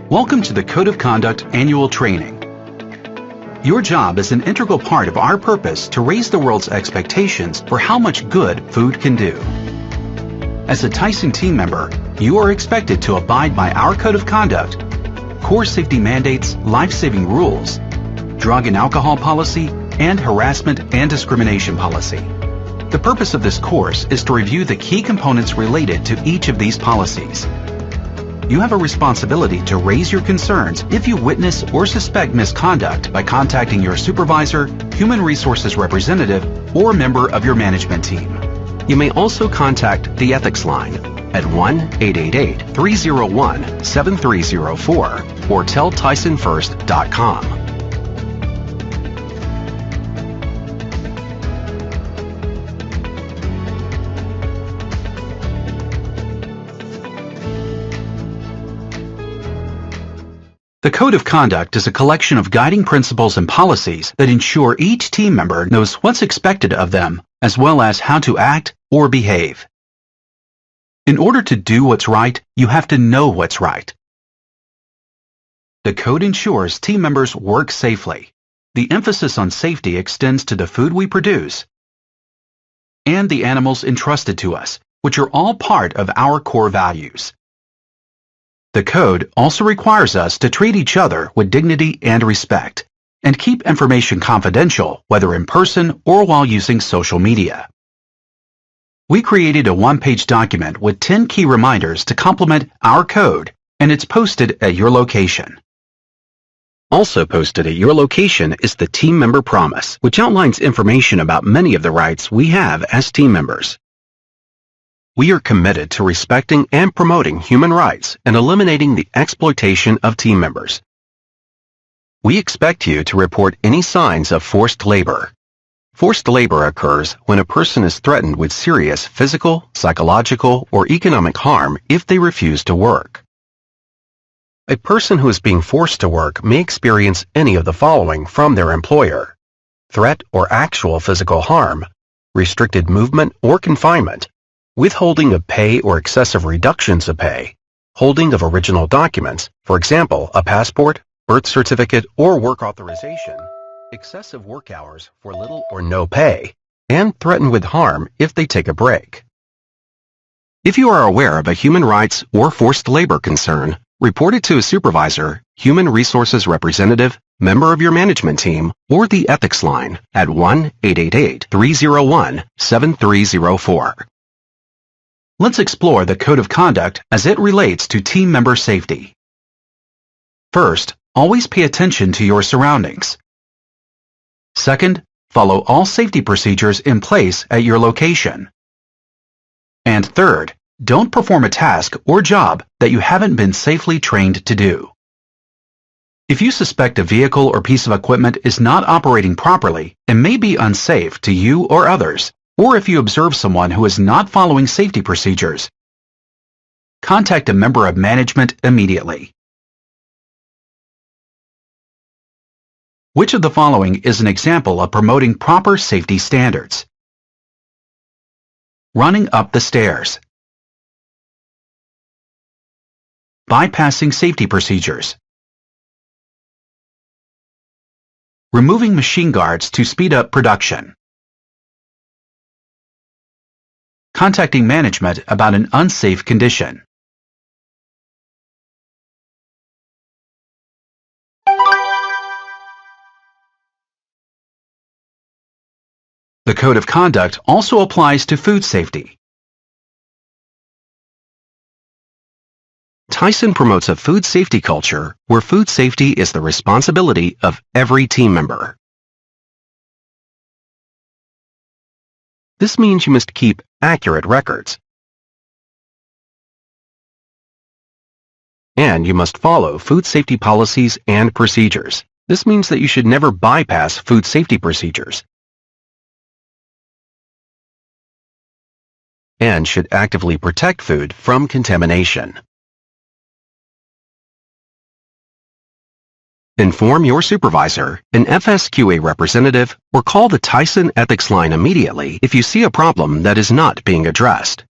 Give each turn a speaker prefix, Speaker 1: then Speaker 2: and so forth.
Speaker 1: Welcome to the Code of Conduct Annual Training. Your job is an integral part of our purpose to raise the world's expectations for how much good food can do. As a Tyson team member, you are expected to abide by our Code of Conduct, core safety mandates, life-saving rules, drug and alcohol policy, and harassment and discrimination policy. The purpose of this course is to review the key components related to each of these policies. You have a responsibility to raise your concerns if you witness or suspect misconduct by contacting your supervisor, human resources representative, or member of your management team. You may also contact the ethics line at 1-888-301-7304 or telltysonfirst.com. The Code of Conduct is a collection of guiding principles and policies that ensure each team member knows what's expected of them, as well as how to act or behave. In order to do what's right, you have to know what's right. The Code ensures team members work safely. The emphasis on safety extends to the food we produce and the animals entrusted to us, which are all part of our core values. The Code also requires us to treat each other with dignity and respect, and keep information confidential, whether in person or while using social media. We created a one-page document with 10 key reminders to complement our code, and it's posted at your location. Also posted at your location is the Team Member Promise, which outlines information about many of the rights we have as team members. We are committed to respecting and promoting human rights and eliminating the exploitation of team members. We expect you to report any signs of forced labor. Forced labor occurs when a person is threatened with serious physical, psychological, or economic harm if they refuse to work. A person who is being forced to work may experience any of the following from their employer: threat or actual physical harm, restricted movement or confinement, withholding of pay or excessive reductions of pay, holding of original documents, for example, a passport, birth certificate, or work authorization, excessive work hours for little or no pay, and threatened with harm if they take a break. If you are aware of a human rights or forced labor concern, report it to a supervisor, human resources representative, member of your management team, or the ethics line at 1-888-301-7304. Let's explore the Code of Conduct as it relates to team member safety. First, always pay attention to your surroundings. Second, follow all safety procedures in place at your location. And third, don't perform a task or job that you haven't been safely trained to do. If you suspect a vehicle or piece of equipment is not operating properly and may be unsafe to you or others, or if you observe someone who is not following safety procedures, contact a member of management immediately. Which of the following is an example of promoting proper safety standards? Running up the stairs. Bypassing safety procedures. Removing machine guards to speed up production. Contacting management about an unsafe condition. The Code of Conduct also applies to food safety. Tyson promotes a food safety culture where food safety is the responsibility of every team member. This means you must keep accurate records. And you must follow food safety policies and procedures. This means that you should never bypass food safety procedures and should actively protect food from contamination. Inform your supervisor, an FSQA representative, or call the Tyson ethics line immediately if you see a problem that is not being addressed.